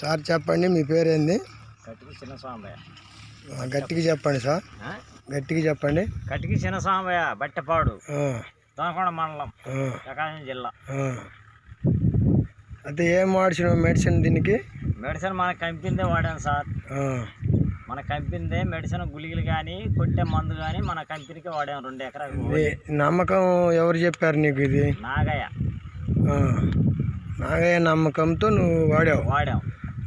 Sir చెప్పండి, మీ పేరేంది? కట్టికి చిన్న స్వామయ్య. గట్టిగా చెప్పండి సార్, గట్టిగా చెప్పండి. కట్టికి చిన్న స్వామయ్య, బట్టెపాడు, దొనకొండ మండలం, ప్రకాశం జిల్లా. అయితే ఏం వాడిన మెడిసిన్ దీనికి? మెడిసిన్ మన కంపెనీదే వాడాను సార్. మన కంపెనీదే మెడిసిన్, గుళికలు కానీ కొట్టే మందు కానీ మన కంపెనీకి వాడాము. 2 ఎకరాలు. నమ్మకం ఎవరు చెప్పారు నీకు ఇది? నాగయ్య. నాగయ్య నమ్మకంతో నువ్వు వాడావు.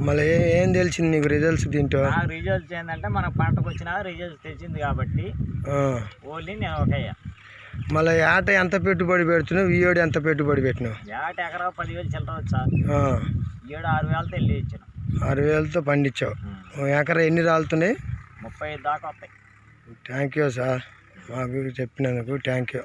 మళ్ళీ ఏం తెలిసింది నీకు రిజల్ట్స్ దీంట్లో? నాకు రిజల్ట్స్ ఏంటంటే మన పంటకు వచ్చినా రిజల్ట్స్ తెచ్చింది కాబట్టి ఓన్లీ నేను ఒకయ్యా. మళ్ళీ ఏట ఎంత పెట్టుబడి పెడుతున్నావు? ఈ ఏడు ఎంత పెట్టుబడి పెట్టినావు? ఏట ఎకరా 10,000 చిల్లర సార్. 6,000తో వెళ్ళి ఇచ్చాను. 6,000తో పండించావు. ఎకరా ఎన్ని రాలుతున్నాయి? 35 దాకా వస్తాయి. థ్యాంక్ యూ సార్, మాకు చెప్పినందుకు థ్యాంక్ యూ.